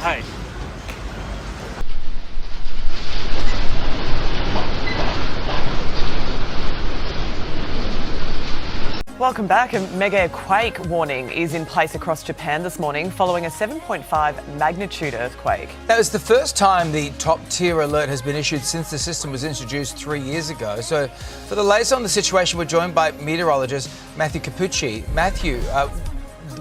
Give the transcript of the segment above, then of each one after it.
Hi. Welcome back. A mega quake warning is in place across Japan this morning following a 7.5 magnitude earthquake. That was the first time the top tier alert has been issued since the system was introduced 3 years ago. So for the latest on the situation, we're joined by meteorologist Matthew Capucci. Matthew,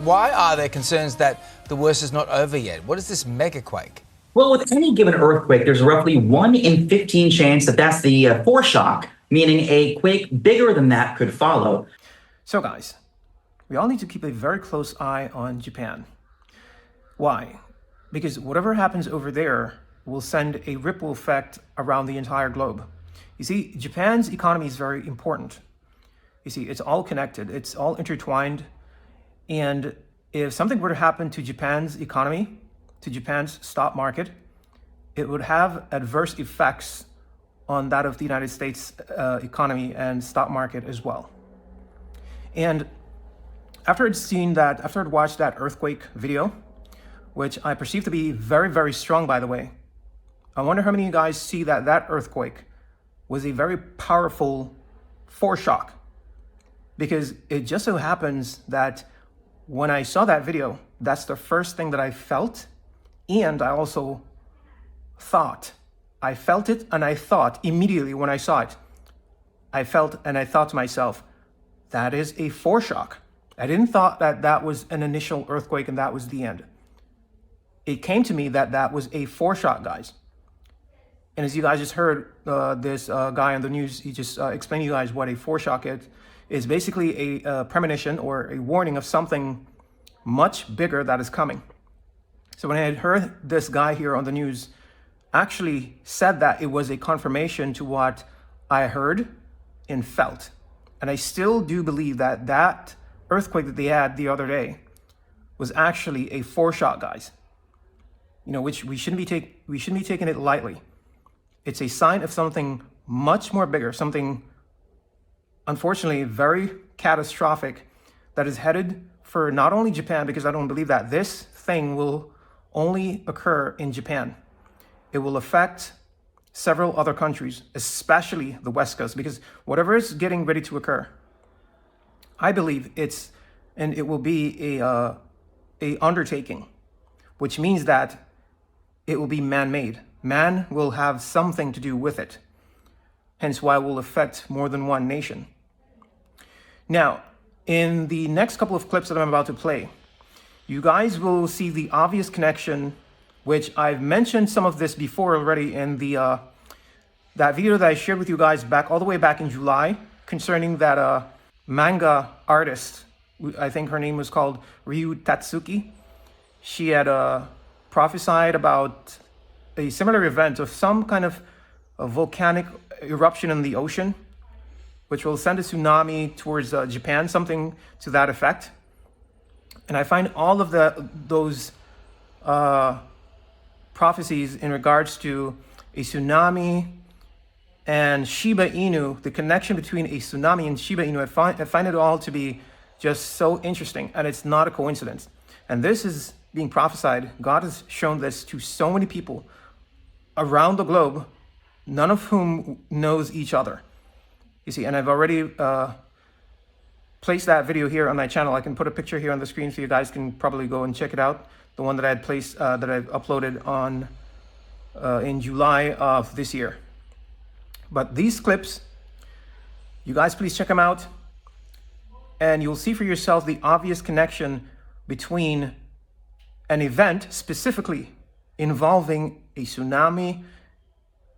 why are there concerns that the worst is not over yet? What is this mega quake? Well, with any given earthquake, there's roughly 1 in 15 chance that that's the foreshock, meaning a quake bigger than that could follow. So guys, we all need to keep a very close eye on Japan. Why? Because whatever happens over there will send a ripple effect around the entire globe. You see, Japan's economy is very important. You see, it's all connected, it's all intertwined. And if something were to happen to Japan's economy, to Japan's stock market, it would have adverse effects on that of the United States economy and stock market as well. And after I'd watched that earthquake video, which I perceive to be very, very strong, by the way, I wonder how many of you guys see that earthquake was a very powerful foreshock. Because it just so happens that when I saw that video, that's the first thing that I felt. And I also thought. I felt it and I thought immediately when I saw it. I felt and I thought to myself, that is a foreshock. I didn't thought that that was an initial earthquake and that was the end. It came to me that that was a foreshock, guys. And as you guys just heard, this guy on the news, he just explained to you guys what a foreshock is. It's basically a premonition or a warning of something much bigger that is coming. So when I had heard this guy here on the news actually said that, it was a confirmation to what I heard and felt. And I still do believe that that earthquake that they had the other day was actually a foreshock, guys. You know, which we shouldn't be taking it lightly. It's a sign of something much more bigger, something unfortunately very catastrophic that is headed for not only Japan, because I don't believe that this thing will only occur in Japan. It will affect several other countries, especially the West Coast, because whatever is getting ready to occur, I believe it will be a undertaking, which means that it will be man-made. Man will have something to do with it, hence why it will affect more than one nation. Now, in the next couple of clips that I'm about to play, you guys will see the obvious connection, which I've mentioned some of this before already in the that video that I shared with you guys all the way back in July concerning that manga artist. I think her name was called Ryu Tatsuki. She had prophesied about a similar event of some kind of a volcanic eruption in the ocean, which will send a tsunami towards Japan, something to that effect. And I find all of those prophecies in regards to a tsunami and Shiba Inu, the connection between a tsunami and Shiba Inu, I find it all to be just so interesting, and it's not a coincidence. And this is being prophesied. God has shown this to so many people around the globe, none of whom knows each other. You see, and I've already placed that video here on my channel. I can put a picture here on the screen so you guys can probably go and check it out. The one that I had placed, that I've uploaded on in July of this year. But these clips, you guys please check them out, and you'll see for yourself the obvious connection between an event specifically involving a tsunami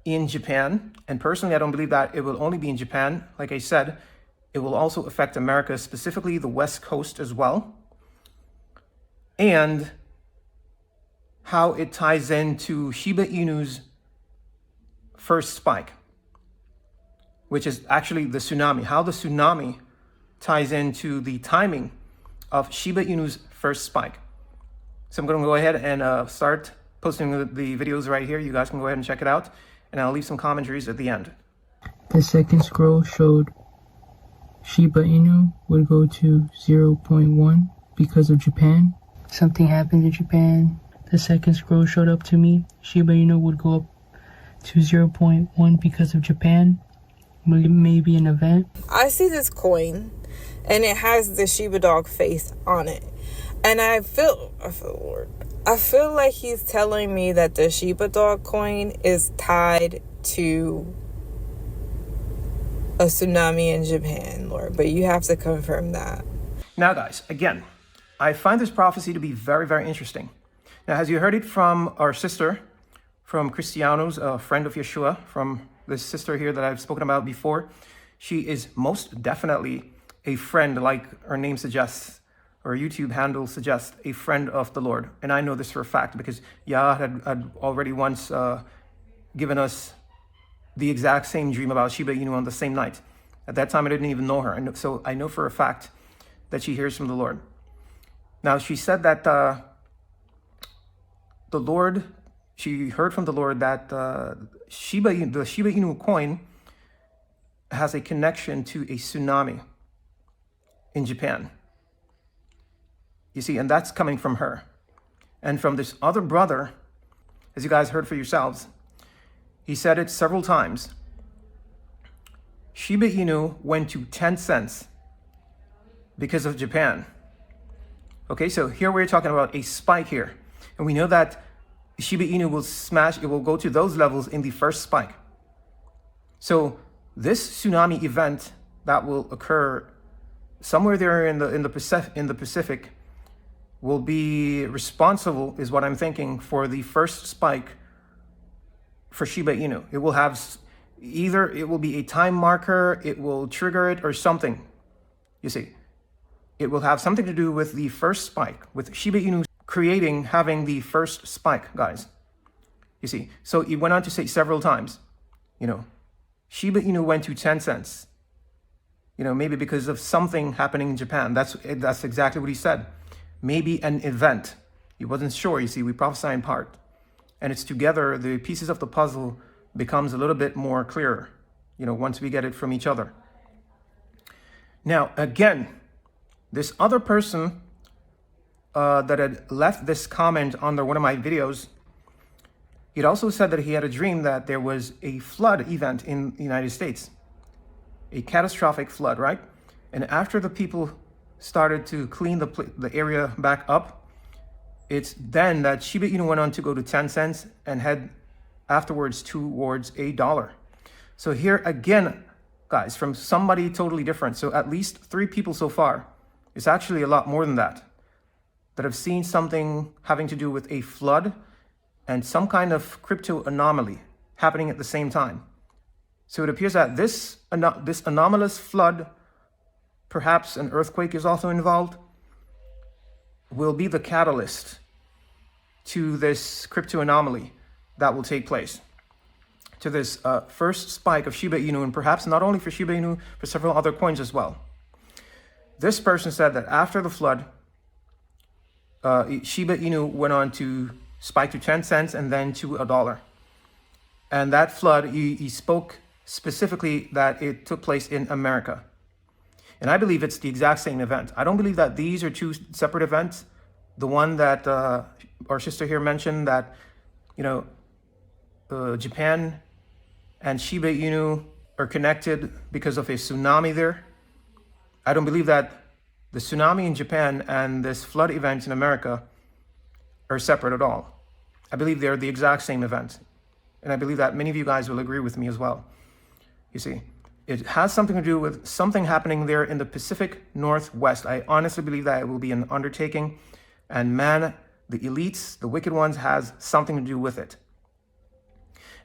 in Japan. And personally, I don't believe that it will only be in Japan. Like I said, it will also affect America, specifically the West Coast as well. And how it ties into Shiba Inu's first spike, which is actually the tsunami, how the tsunami ties into the timing of Shiba Inu's first spike. So I'm going to go ahead and start posting the videos right here. You guys can go ahead and check it out, and I'll leave some commentaries at the end. The second scroll showed Shiba Inu would go to 0.1 because of Japan. Something happened in Japan. the second scroll showed up to me, Shiba Inu would go up to 0.1 because of Japan, maybe an event. I see this coin and it has the Shiba dog face on it. And I feel like he's telling me that the Shiba dog coin is tied to a tsunami in Japan, Lord. But you have to confirm that. Now, guys, again, I find this prophecy to be very, very interesting. Now, as you heard it from our sister, from Cristianos, a friend of Yeshua, from this sister here that I've spoken about before, she is most definitely a friend, like her name suggests, or YouTube handle suggests, a friend of the Lord. And I know this for a fact because Yah had already once given us the exact same dream about Shiba Inu on the same night. At that time, I didn't even know her. And so I know for a fact that she hears from the Lord. Now, she said that she heard from the Lord that the Shiba Inu coin has a connection to a tsunami in Japan. You see, and that's coming from her. And from this other brother, as you guys heard for yourselves, he said it several times. Shiba Inu went to 10 cents because of Japan. Okay, so here we're talking about a spike here. And we know that Shiba Inu will go to those levels in the first spike. So this tsunami event that will occur somewhere there in the Pacific will be responsible, is what I'm thinking, for the first spike for Shiba Inu. It will have either it will be a time marker, it will trigger it, or something. You see, it will have something to do with the first spike, with Shiba Inu having the first spike, guys. You see, so he went on to say several times, Shiba Inu went to 10 cents. Maybe because of something happening in Japan. That's exactly what he said. Maybe an event. He wasn't sure. You see, we prophesy in part. And it's together, the pieces of the puzzle becomes a little bit more clearer, once we get it from each other. Now, again, this other person that had left this comment under one of my videos, he'd also said that he had a dream that there was a flood event in the United States, a catastrophic flood, right? And after the people started to clean the area back up, it's then that Shiba Inu went on to go to 10 cents and head afterwards towards $1. So here again, guys, from somebody totally different. So at least 3 people so far. It's actually a lot more than that have seen something having to do with a flood and some kind of crypto anomaly happening at the same time. So it appears that this anomalous flood, perhaps an earthquake is also involved, will be the catalyst to this crypto anomaly that will take place, to this first spike of Shiba Inu, and perhaps not only for Shiba Inu, for several other coins as well. This person said that after the flood, Shiba Inu went on to spike to 10 cents and then to $1. And that flood, he spoke specifically that it took place in America. And I believe it's the exact same event. I don't believe that these are 2 separate events. The one that our sister here mentioned, that, Japan and Shiba Inu are connected because of a tsunami there. I don't believe that the tsunami in Japan and this flood event in America are separate at all. I believe they're the exact same event. And I believe that many of you guys will agree with me as well. You see, it has something to do with something happening there in the Pacific Northwest. I honestly believe that it will be an undertaking. And man, the elites, the wicked ones, has something to do with it.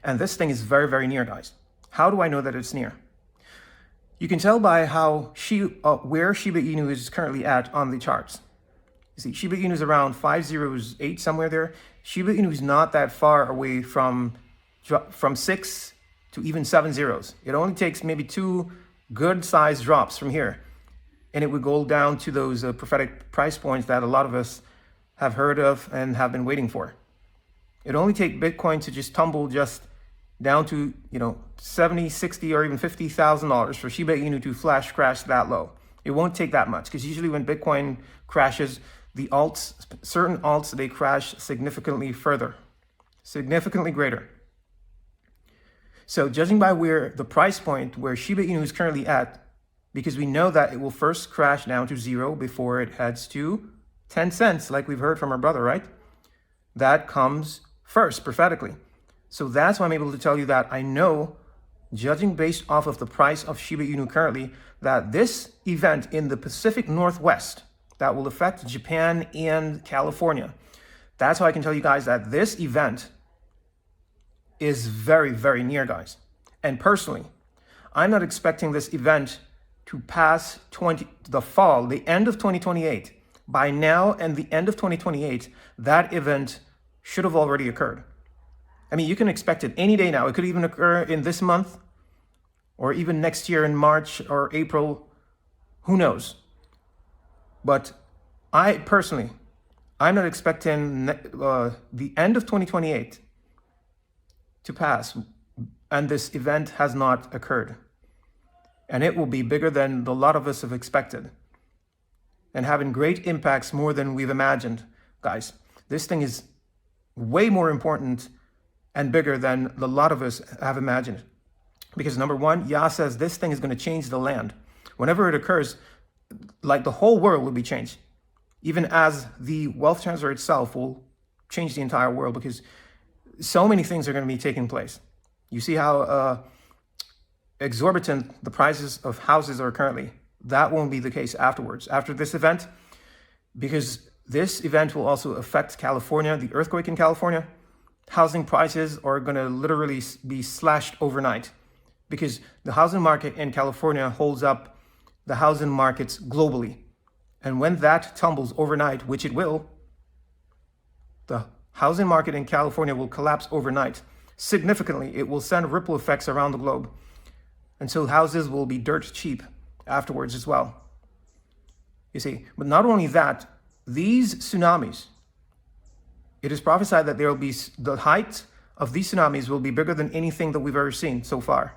And this thing is very, very near, guys. How do I know that it's near? You can tell by how where Shiba Inu is currently at on the charts. You see, Shiba Inu is around 508, somewhere there. Shiba Inu is not that far away from 6 to even 7 zeros. It only takes maybe 2 good-sized drops from here, and it would go down to those prophetic price points that a lot of us have heard of and have been waiting for. It only takes Bitcoin to just tumble just down to, $70, $60, or even $50,000 for Shiba Inu to flash crash that low. It won't take that much, because usually when Bitcoin crashes, The alts, certain alts, they crash significantly further, significantly greater. So judging by where the price point where Shiba Inu is currently at, because we know that it will first crash down to 0 before it heads to 10 cents, like we've heard from our brother, right? That comes first prophetically. So that's why I'm able to tell you that I know, judging based off of the price of Shiba Inu currently, that this event in the Pacific Northwest that will affect Japan and California, that's how I can tell you guys that this event is very, very near, guys. And personally, I'm not expecting this event to pass the end of 2028. By now and the end of 2028, that event should have already occurred. I mean, you can expect it any day now. It could even occur in this month or even next year in March or April. Who knows? But I personally, I'm not expecting the end of 2028 to pass, and this event has not occurred. And it will be bigger than a lot of us have expected and having great impacts more than we've imagined. Guys, this thing is way more important and bigger than a lot of us have imagined. Because number one, Yah says this thing is going to change the land. Whenever it occurs, like the whole world will be changed. Even as the wealth transfer itself will change the entire world, because so many things are going to be taking place. You see how exorbitant the prices of houses are currently. That won't be the case afterwards, after this event, because this event will also affect California, the earthquake in California. Housing prices are going to literally be slashed overnight, because the housing market in California holds up the housing markets globally. And when that tumbles overnight, which it will, the housing market in California will collapse overnight. Significantly, it will send ripple effects around the globe. And so houses will be dirt cheap afterwards as well. You see, but not only that, these tsunamis, it is prophesied that there will be, the height of these tsunamis will be bigger than anything that we've ever seen so far.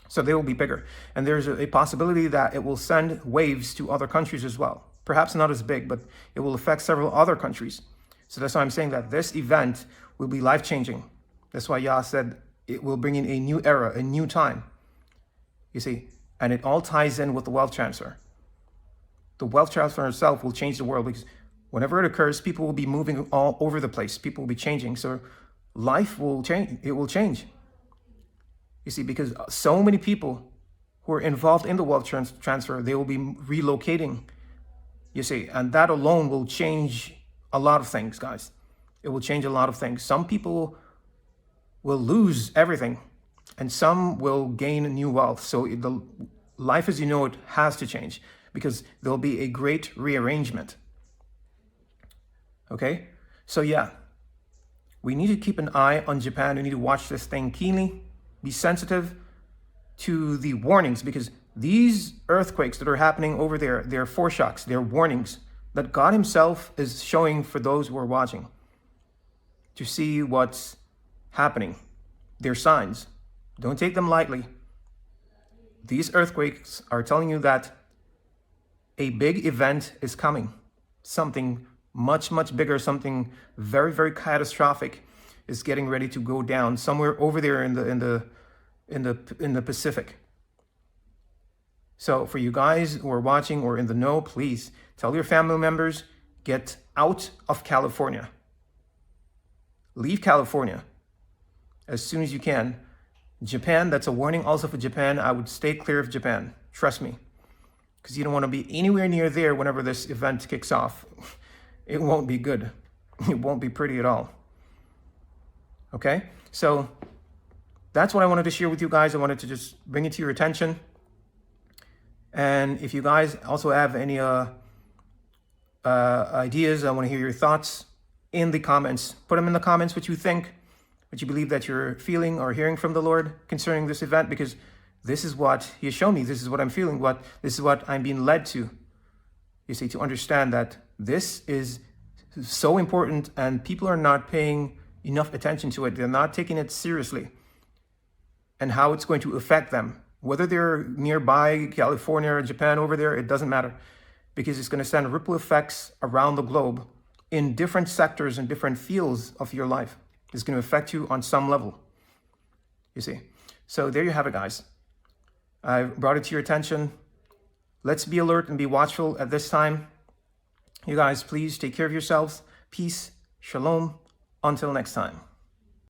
So they will be bigger. And there's a possibility that it will send waves to other countries as well. Perhaps not as big, but it will affect several other countries. So that's why I'm saying that this event will be life-changing. That's why Yah said it will bring in a new era, a new time. You see, and it all ties in with the wealth transfer. The wealth transfer itself will change the world, because whenever it occurs, people will be moving all over the place. People will be changing. So life will change. It will change. You see, because so many people who are involved in the wealth transfer, they will be relocating. You see, and that alone will change a lot of things, guys. It will change a lot of things. Some people will lose everything, and some will gain new wealth. So the life as you know it has to change, because there'll be a great rearrangement. Okay? So yeah, we need to keep an eye on Japan. We need to watch this thing keenly, be sensitive to the warnings, because these earthquakes that are happening over there, they're foreshocks, they're warnings that God himself is showing for those who are watching to see what's happening. They're signs. Don't take them lightly. These earthquakes are telling you that a big event is coming. Something much, much bigger, something very, very catastrophic is getting ready to go down somewhere over there in the Pacific. So for you guys who are watching or in the know, please tell your family members, get out of California. Leave California as soon as you can. Japan, that's a warning also for Japan. I would stay clear of Japan. Trust me. Because you don't want to be anywhere near there whenever this event kicks off. It won't be good. It won't be pretty at all. Okay? So that's what I wanted to share with you guys. I wanted to just bring it to your attention. And if you guys also have any ideas, I want to hear your thoughts in the comments. Put them in the comments, what you think, what you believe that you're feeling or hearing from the Lord concerning this event, because this is what he has shown me. This is what I'm feeling. This is what I'm being led to. You see, to understand that this is so important and people are not paying enough attention to it. They're not taking it seriously, and how it's going to affect them. Whether they're nearby, California or Japan over there, it doesn't matter. because it's going to send ripple effects around the globe in different sectors and different fields of your life. It's going to affect you on some level, you see. So there you have it, guys. I brought it to your attention. Let's be alert and be watchful at this time. You guys, please take care of yourselves. Peace, shalom. Until next time.